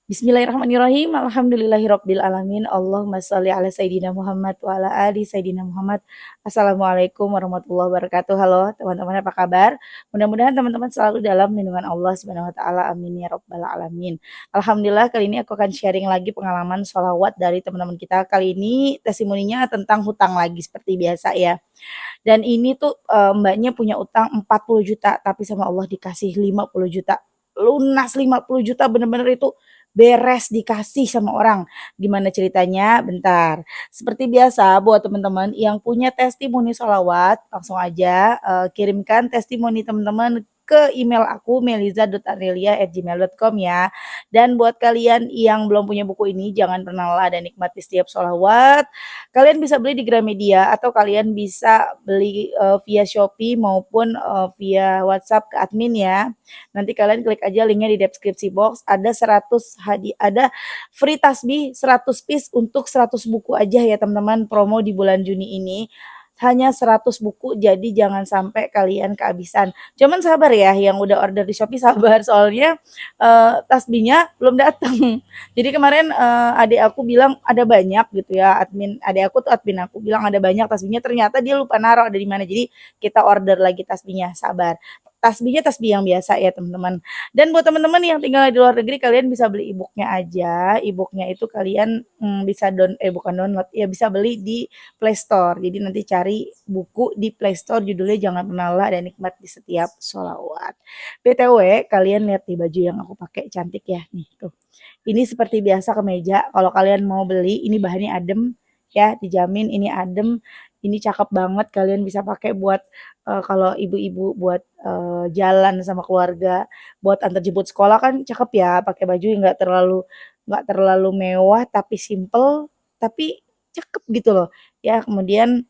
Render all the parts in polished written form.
Bismillahirrahmanirrahim. Alhamdulillahirabbil alamin. Allahumma shalli ala sayidina Muhammad wa ala ali sayidina Muhammad. Assalamualaikum warahmatullahi wabarakatuh. Halo teman-teman, apa kabar? Mudah-mudahan teman-teman selalu dalam lindungan Allah Subhanahu wa taala. Amin ya rabbal alamin. Alhamdulillah, kali ini aku akan sharing lagi pengalaman sholawat dari teman-teman kita. Kali ini testimoninya tentang hutang lagi seperti biasa ya. Dan ini tuh Mbaknya punya utang 40 juta tapi sama Allah dikasih 50 juta. Lunas 50 juta, bener-bener itu beres dikasih sama orang. Gimana ceritanya? Bentar. Seperti biasa buat teman-teman yang punya testimoni sholawat, langsung aja kirimkan testimoni teman-teman ke email aku meliza.arnelia@gmail.com ya. Dan buat kalian yang belum punya buku ini, jangan pernah lelah dan nikmati setiap sholawat. Kalian bisa beli di Gramedia atau kalian bisa beli via Shopee maupun via WhatsApp ke admin ya. Nanti kalian klik aja linknya di deskripsi box, ada 100 hadiah, ada free tasbih 100 piece untuk 100 buku aja ya teman-teman, promo di bulan Juni ini. Hanya 100 buku, jadi jangan sampai kalian kehabisan. Cuman sabar ya, yang udah order di Shopee sabar, soalnya tasbihnya belum datang. Jadi kemarin adik aku bilang ada banyak gitu ya, admin adik aku tuh admin aku bilang ada banyak tasbihnya, ternyata dia lupa naruh ada di mana. Jadi kita order lagi tasbihnya, sabar. Tasbihnya tasbih yang biasa ya teman-teman. Dan buat teman-teman yang tinggal di luar negeri, kalian bisa beli e-booknya aja. E-booknya itu kalian bisa bukan download ya, bisa beli di Play Store. Jadi nanti cari buku di Play Store, judulnya Jangan Pernah Lelah dan Nikmat di Setiap Sholawat. BTW, kalian lihat nih baju yang aku pakai cantik ya nih tuh. Ini seperti biasa kemeja. Kalau kalian mau beli, ini bahannya adem ya, dijamin ini adem. Ini cakep banget, kalian bisa pakai buat kalau ibu-ibu buat jalan sama keluarga, buat antar jemput sekolah kan cakep ya, pakai baju yang nggak terlalu mewah tapi simple, tapi cakep gitu loh. Ya, kemudian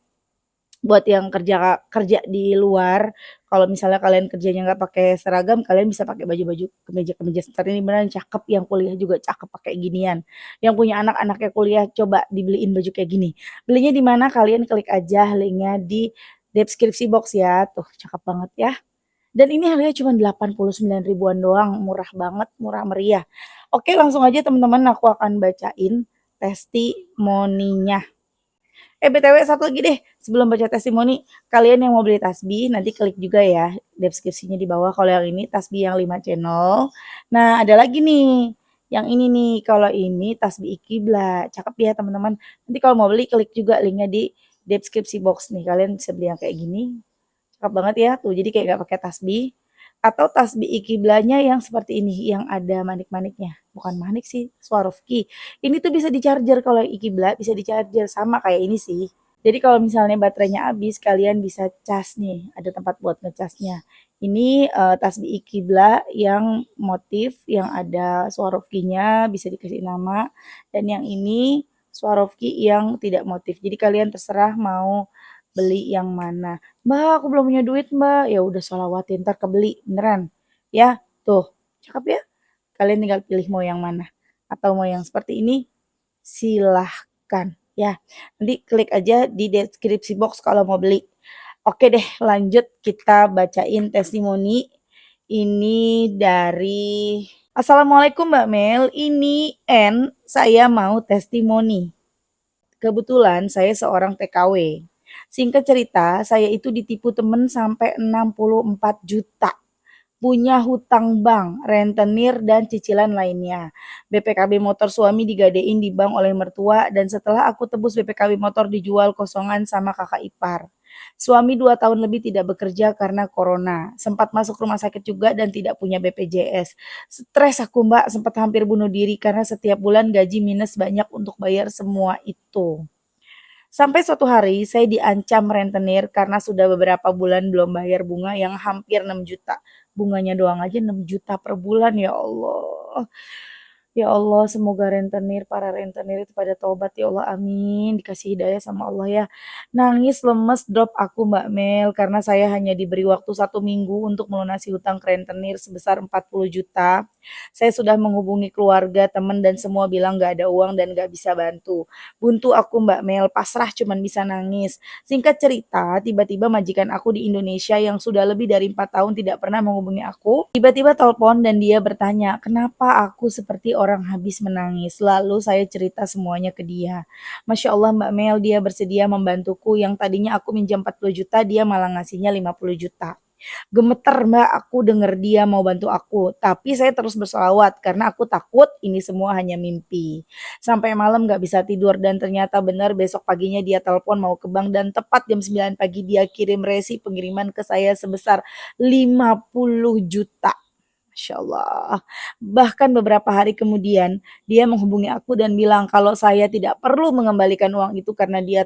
buat yang kerja kerja di luar, kalau misalnya kalian kerjanya nggak pakai seragam, kalian bisa pakai baju-baju kemeja-kemeja seperti ini, beneran cakep. Yang kuliah juga cakep pakai ginian. Yang punya anak-anaknya kuliah, coba dibeliin baju kayak gini. Belinya di mana? Kalian klik aja linknya di deskripsi box ya. Tuh, cakep banget ya. Dan ini harganya cuma 89 ribuan doang, murah banget, murah meriah. Oke, langsung aja teman-teman, aku akan bacain testimoninya. BTW satu lagi deh, sebelum baca testimoni, kalian yang mau beli tasbih nanti klik juga ya deskripsinya di bawah. Kalau yang ini tasbih yang 5 channel. Nah, ada lagi nih. Yang ini nih, kalau ini tasbih Ikibla. Cakep ya, teman-teman. Nanti kalau mau beli klik juga linknya di deskripsi box nih. Kalian bisa beli yang kayak gini. Cakep banget ya. Tuh, jadi kayak gak pakai tasbih. Atau tasbih ikiblanya yang seperti ini, yang ada manik-maniknya. Bukan manik sih, Swarovski. Ini tuh bisa di-charger, kalau ikibla bisa di-charger, sama kayak ini sih. Jadi kalau misalnya baterainya habis, kalian bisa cas nih, ada tempat buat ngecasnya. Ini tasbih ikibla yang motif, yang ada Swarovskinya, bisa dikasih nama. Dan yang ini Swarovski yang tidak motif. Jadi kalian terserah mau beli yang mana. Mbak, aku belum punya duit, Mbak. Ya udah sholawatin, ntar kebeli, beneran. Ya, tuh, cakep ya. Kalian tinggal pilih mau yang mana. Atau mau yang seperti ini, silahkan. Ya, nanti klik aja di deskripsi box kalau mau beli. Oke deh, lanjut kita bacain testimoni. Ini dari Assalamualaikum Mbak Mel, ini N, saya mau testimoni. Kebetulan saya seorang TKW. Singkat cerita, saya itu ditipu temen sampai 64 juta. Punya hutang bank, rentenir, dan cicilan lainnya. BPKB motor suami digadein di bank oleh mertua, dan setelah aku tebus BPKB motor dijual kosongan sama kakak ipar. Suami 2 tahun lebih tidak bekerja karena corona. Sempat masuk rumah sakit juga dan tidak punya BPJS. Stres aku mbak, sempat hampir bunuh diri karena setiap bulan gaji minus banyak untuk bayar semua itu. Sampai suatu hari saya diancam rentenir karena sudah beberapa bulan belum bayar bunga yang hampir 6 juta. Bunganya doang aja 6 juta per bulan, ya Allah. Ya Allah, semoga para rentenir itu pada tobat ya Allah, amin. Dikasih hidayah sama Allah ya. Nangis lemes drop aku Mbak Mel karena saya hanya diberi waktu 1 minggu untuk melunasi hutang ke rentenir sebesar 40 juta. Saya sudah menghubungi keluarga, teman dan semua bilang gak ada uang dan gak bisa bantu. Buntu aku Mbak Mel, pasrah cuman bisa nangis. Singkat cerita, tiba-tiba majikan aku di Indonesia yang sudah lebih dari 4 tahun tidak pernah menghubungi aku, tiba-tiba telepon dan dia bertanya, kenapa aku seperti orang habis menangis. Lalu saya cerita semuanya ke dia. Masya Allah Mbak Mel, dia bersedia membantuku yang tadinya aku minjam 40 juta, dia malah ngasihnya 50 juta. Gemeter Mbak, aku denger dia mau bantu aku, tapi saya terus berselawat karena aku takut ini semua hanya mimpi. Sampai malam gak bisa tidur dan ternyata benar besok paginya dia telepon mau ke bank dan tepat jam 9 pagi dia kirim resi pengiriman ke saya sebesar 50 juta. Masya Allah. Bahkan beberapa hari kemudian, dia menghubungi aku dan bilang kalau saya tidak perlu mengembalikan uang itu karena dia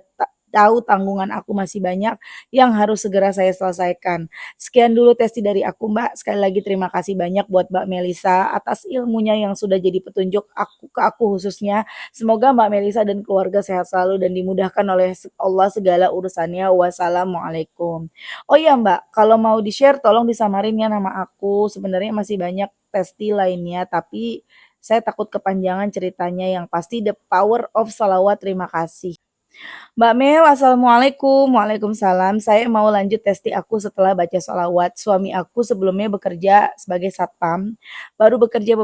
tahu tanggungan aku masih banyak yang harus segera saya selesaikan. Sekian dulu testi dari aku Mbak. Sekali lagi terima kasih banyak buat Mbak Melisa atas ilmunya yang sudah jadi petunjuk aku khususnya. Semoga Mbak Melisa dan keluarga sehat selalu dan dimudahkan oleh Allah segala urusannya. Wassalamualaikum. Oh iya Mbak, kalau mau di-share tolong disamarin ya nama aku. Sebenarnya masih banyak testi lainnya, tapi saya takut kepanjangan ceritanya. Yang pasti the power of salawat. Terima kasih. Mbak Mel, Assalamualaikum. Waalaikumsalam. Saya mau lanjut testi aku setelah baca sholawat. Suami aku sebelumnya bekerja sebagai satpam. Baru bekerja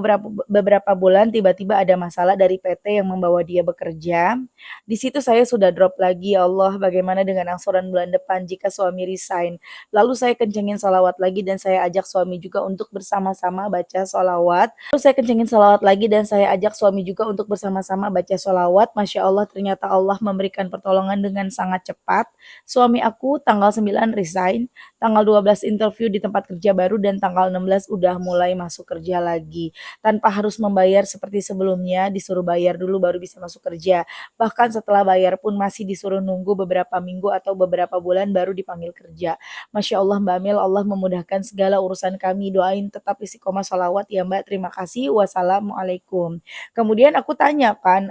beberapa bulan, tiba-tiba ada masalah dari PT yang membawa dia bekerja. Di situ saya sudah drop lagi. Ya Allah, bagaimana dengan angsuran bulan depan jika suami resign? Lalu saya kencengin sholawat lagi dan saya ajak suami juga untuk bersama-sama baca sholawat. Lalu saya kencengin sholawat lagi dan saya ajak suami juga untuk bersama-sama baca sholawat. Masya Allah, ternyata Allah memberikan pertolongan dengan sangat cepat. Suami aku tanggal 9 resign, tanggal 12 interview di tempat kerja baru dan tanggal 16 udah mulai masuk kerja lagi. Tanpa harus membayar seperti sebelumnya, disuruh bayar dulu baru bisa masuk kerja. Bahkan setelah bayar pun masih disuruh nunggu beberapa minggu atau beberapa bulan baru dipanggil kerja. Masya Allah Mbak Mel, Allah memudahkan segala urusan kami. Doain tetap istiqomah sholawat ya Mbak. Terima kasih. Wassalamualaikum. Kemudian aku tanya kan,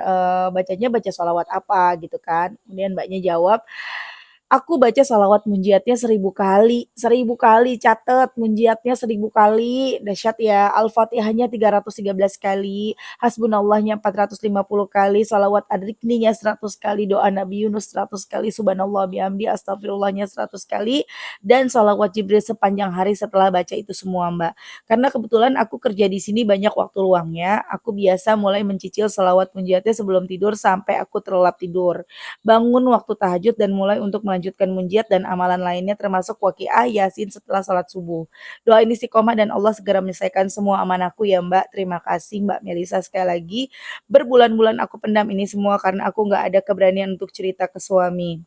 bacanya baca sholawat apa gitu kan. Kemudian Mbaknya jawab, aku baca salawat munjiatnya 1000 kali, 1000 kali catet munjiatnya 1000 kali, dahsyat ya. Al-Fatihahnya 313 kali, hasbunallahnya 450 kali, salawat adrikninya 100 kali, doa Nabi Yunus 100 kali, subhanallah bihamdi, astagfirullahnya 100 kali, dan salawat Jibril sepanjang hari setelah baca itu semua Mbak. Karena kebetulan aku kerja di sini banyak waktu luangnya, aku biasa mulai mencicil salawat munjiatnya sebelum tidur sampai aku terlelap tidur. Bangun waktu tahajud dan mulai untuk melanjutkan munjiat dan amalan lainnya termasuk waqiah yasin setelah salat subuh. Doain istiqomah dan Allah segera menyelesaikan semua amanahku ya Mbak. Terima kasih Mbak Melisa sekali lagi. Berbulan-bulan aku pendam ini semua karena aku nggak ada keberanian untuk cerita ke suami.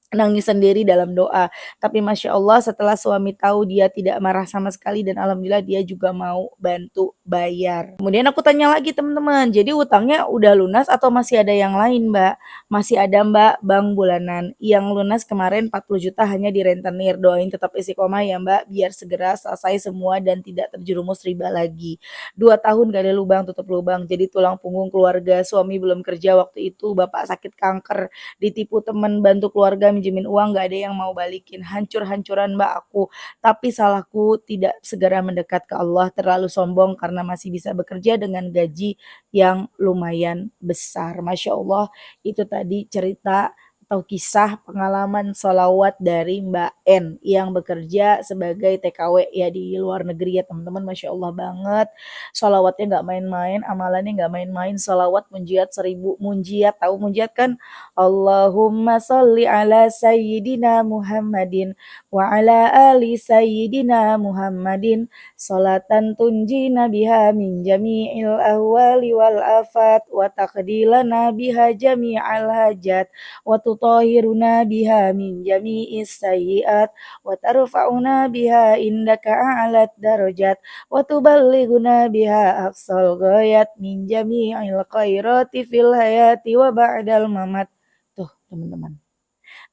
Nangis sendiri dalam doa. Tapi Masya Allah setelah suami tahu dia tidak marah sama sekali dan alhamdulillah dia juga mau bantu bayar. Kemudian aku tanya lagi teman-teman, jadi utangnya udah lunas atau masih ada yang lain Mbak? Masih ada Mbak, bank bulanan. Yang lunas kemarin 40 juta hanya di rentenir. Doain tetap istiqomah ya Mbak, biar segera selesai semua dan tidak terjerumus riba lagi. 2 tahun gak ada lubang tutup lubang, jadi tulang punggung keluarga. Suami belum kerja waktu itu, bapak sakit kanker, ditipu temen bantu keluarga minjemin uang gak ada yang mau balikin, hancur-hancuran Mbak aku. Tapi salahku tidak segera mendekat ke Allah, terlalu sombong karena masih bisa bekerja dengan gaji yang lumayan besar. Masya Allah, itu tadi cerita atau kisah pengalaman sholawat dari Mbak N yang bekerja sebagai TKW ya di luar negeri ya teman-teman. Masya Allah banget, sholawatnya gak main-main, amalannya gak main-main. Sholawat munjiat 1000 munjiat, tahu munjiat kan? Allahumma sholli ala sayyidina Muhammadin wa ala ali sayyidina Muhammadin salatan tunjina biha min jami'il ahwali wal afat wa taqdilana biha jami'al hajat wa tutahhiruna biha min jami'is sayyiat wa tarfa'una biha indaka a'lat darajat wa tuballighuna biha aqsal ghayat min jami'il khairati fil hayati wa ba'dal mamat. Tuh teman-teman.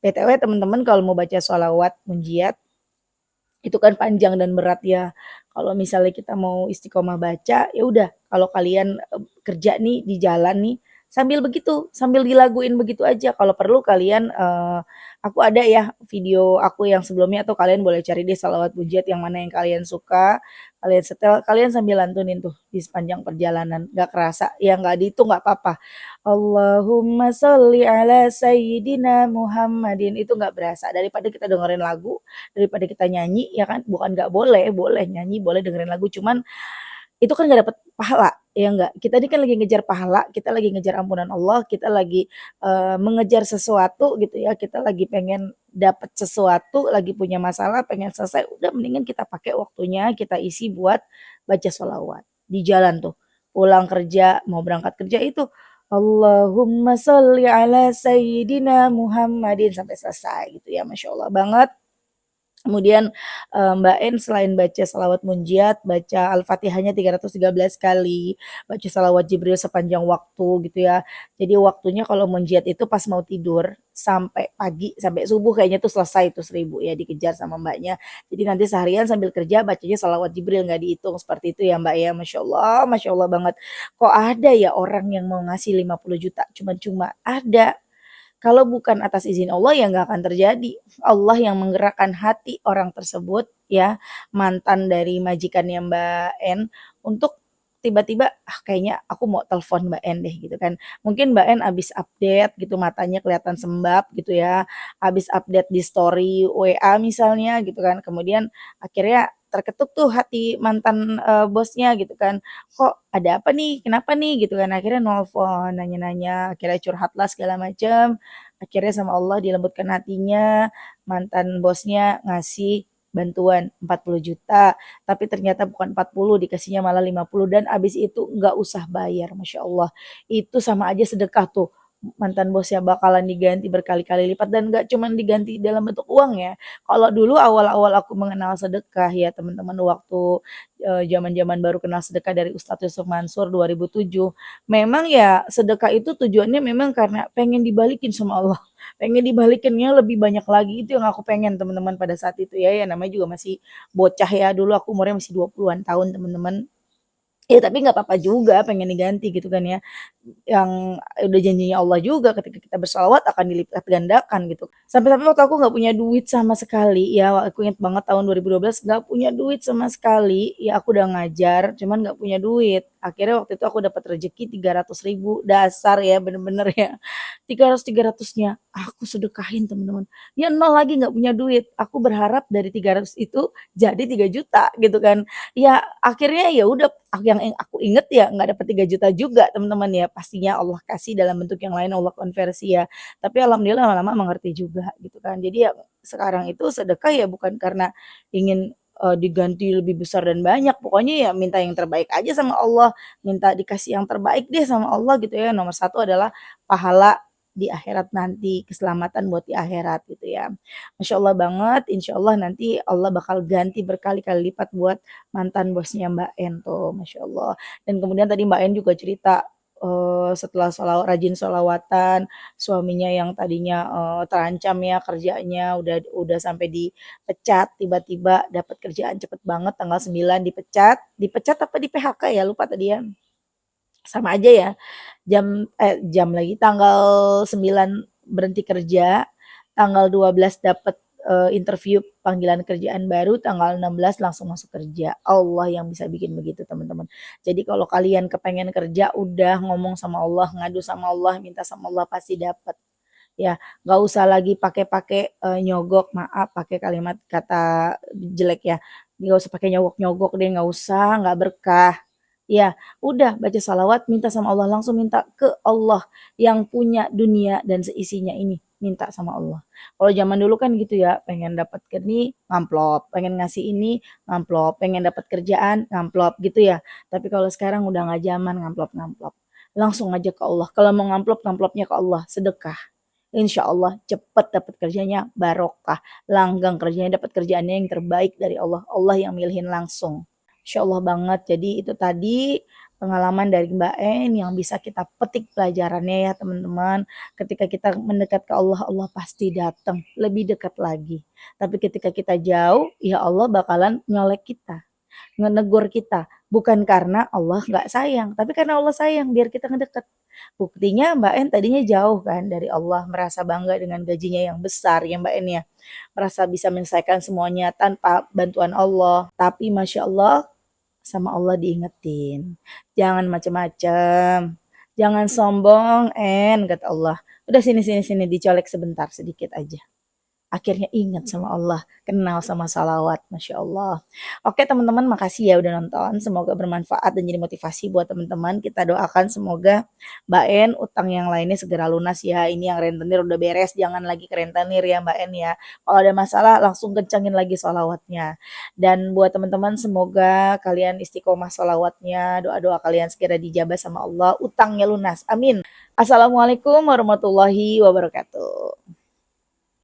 BTW teman-teman kalau mau baca sholawat munjiat itu kan panjang dan berat ya. Kalau misalnya kita mau istiqomah baca, ya udah kalau kalian kerja nih di jalan nih sambil begitu, sambil dilaguin begitu aja. Kalau perlu kalian aku ada ya video aku yang sebelumnya atau kalian boleh cari deh salawat pujiat yang mana yang kalian suka. Kalian setel, kalian sambil lantunin tuh di sepanjang perjalanan. Gak kerasa, ya gak dihitung gak apa-apa. Allahumma sholli ala sayyidina Muhammadin. Itu gak berasa. Daripada kita dengerin lagu, daripada kita nyanyi, ya kan? Bukan gak boleh, boleh nyanyi, boleh dengerin lagu. Cuman itu kan gak dapet pahala. ya enggak? Kita ini kan lagi ngejar pahala, kita lagi ngejar ampunan Allah, kita lagi, mengejar sesuatu gitu ya, kita lagi pengen dapat sesuatu, lagi punya masalah, pengen selesai, udah mendingan kita pakai waktunya, kita isi buat baca sholawat. Di jalan tuh, pulang kerja, mau berangkat kerja itu, Allahumma sholli ala sayyidina Muhammadin sampai selesai gitu ya, Masya Allah banget. Kemudian, Mbak En selain baca shalawat munjiat, baca Al-Fatihahnya 313 kali, baca shalawat Jibril sepanjang waktu gitu ya. Jadi waktunya kalau munjiat itu pas mau tidur sampai pagi, sampai subuh kayaknya tuh selesai tuh 1000 ya dikejar sama Mbaknya. Jadi nanti seharian sambil kerja bacanya shalawat Jibril nggak dihitung seperti itu ya Mbak ya. Masya Allah banget. Kok ada ya orang yang mau ngasih 50 juta cuma-cuma? Ada. Kalau bukan atas izin Allah ya nggak akan terjadi. Allah yang menggerakkan hati orang tersebut ya, mantan dari majikannya Mbak N untuk tiba-tiba, ah kayaknya aku mau telepon Mbak N deh gitu kan. Mungkin Mbak N habis update gitu matanya kelihatan sembab gitu ya, habis update di story WA misalnya gitu kan. Kemudian akhirnya terketuk tuh hati mantan bosnya gitu kan. Kok ada apa nih? Kenapa nih? Gitu kan. Akhirnya nelfon, nanya-nanya, akhirnya curhatlah segala macam. Akhirnya sama Allah dilembutkan hatinya, mantan bosnya ngasih bantuan 40 juta, tapi ternyata bukan 40, dikasihnya malah 50 dan abis itu nggak usah bayar, Masya Allah. Itu sama aja sedekah tuh. Mantan bosnya bakalan diganti berkali-kali lipat dan nggak cuman diganti dalam bentuk uang ya. Kalau dulu awal-awal aku mengenal sedekah ya teman-teman waktu zaman-zaman baru kenal sedekah dari Ustadz Yusuf Mansur 2007. Memang ya sedekah itu tujuannya memang karena pengen dibalikin sama Allah. Pengen dibalikinnya lebih banyak lagi itu yang aku pengen teman-teman pada saat itu ya. Ya namanya juga masih bocah ya dulu aku umurnya masih 20-an tahun teman-teman. Ya tapi nggak apa-apa juga pengen diganti gitu kan ya yang udah janjinya Allah juga ketika kita bersalawat akan dilipat gandakan gitu. Sampai-sampai waktu aku nggak punya duit sama sekali ya, aku inget banget tahun 2012 nggak punya duit sama sekali, ya aku udah ngajar cuman nggak punya duit. Akhirnya waktu itu aku dapat rezeki 300.000 dasar ya bener-bener ya. 300-300-nya aku sedekahin teman-teman. Ya nol lagi nggak punya duit. Aku berharap dari 300 itu jadi 3 juta gitu kan. Ya akhirnya ya udah yang aku inget ya nggak dapat 3 juta juga teman-teman ya. Pastinya Allah kasih dalam bentuk yang lain Allah konversi ya. Tapi alhamdulillah lama-lama mengerti juga gitu kan. Jadi ya sekarang itu sedekah ya bukan karena ingin diganti lebih besar dan banyak. Pokoknya ya minta yang terbaik aja sama Allah, minta dikasih yang terbaik deh sama Allah gitu ya. Nomor satu adalah pahala di akhirat nanti, keselamatan buat di akhirat gitu ya. Masya Allah banget, insya Allah nanti Allah bakal ganti berkali-kali lipat buat mantan bosnya Mbak En tuh, Masya Allah. Dan kemudian tadi Mbak En juga cerita setelah rajin sholawatan, suaminya yang tadinya terancam ya kerjanya udah sampai dipecat, tiba-tiba dapat kerjaan cepet banget tanggal 9 dipecat, dipecat apa di PHK ya lupa tadi ya. Sama aja ya, jam lagi, tanggal 9 berhenti kerja, tanggal 12 dapat, interview panggilan kerjaan baru, tanggal 16 langsung masuk kerja. Allah yang bisa bikin begitu teman-teman. Jadi kalau kalian kepengen kerja, udah ngomong sama Allah, ngadu sama Allah, minta sama Allah, pasti dapat. Ya, nggak usah lagi pakai-pakai, nyogok, maaf pakai kalimat kata jelek ya, nggak usah pakai nyogok-nyogok deh, nggak usah, nggak berkah. Ya, udah baca salawat, minta sama Allah, langsung minta ke Allah yang punya dunia dan seisinya ini, minta sama Allah. Kalau zaman dulu kan gitu ya, pengen dapat ini ngamplop, pengen ngasih ini ngamplop, pengen dapat kerjaan ngamplop gitu ya. Tapi kalau sekarang udah nggak zaman ngamplop-ngamplop. Langsung aja ke Allah. Kalau mau ngamplop, ngamplopnya ke Allah, sedekah. Insya Allah cepat dapat kerjanya barokah, langgang kerjanya dapat kerjaannya yang terbaik dari Allah. Allah yang milihin langsung. Insya Allah banget. Jadi itu tadi pengalaman dari Mbak En yang bisa kita petik pelajarannya ya teman-teman. Ketika kita mendekat ke Allah, Allah pasti datang lebih dekat lagi. Tapi ketika kita jauh, ya Allah bakalan nyolek kita, ngenegur kita. Bukan karena Allah nggak sayang, tapi karena Allah sayang biar kita ngedeket. Buktinya Mbak En tadinya jauh kan dari Allah, merasa bangga dengan gajinya yang besar ya Mbak En ya. Merasa bisa menyelesaikan semuanya tanpa bantuan Allah. Tapi Masya Allah sama Allah diingetin, "Jangan macem-macem, jangan sombong, kata Allah. "Udah sini sini sini, dicolek sebentar, sedikit aja. akhirnya ingat sama Allah, kenal sama salawat, Masya Allah. Oke teman-teman, makasih ya udah nonton, semoga bermanfaat dan jadi motivasi buat teman-teman. Kita doakan semoga Mbak En utang yang lainnya segera lunas ya. Ini yang rentenir udah beres, jangan lagi ke rentenir ya Mbak En ya. Kalau ada masalah langsung kencangin lagi sholawatnya. Dan buat teman-teman semoga kalian istiqomah sholawatnya, doa-doa kalian segera dijabah sama Allah, utangnya lunas. Amin. Assalamualaikum warahmatullahi wabarakatuh.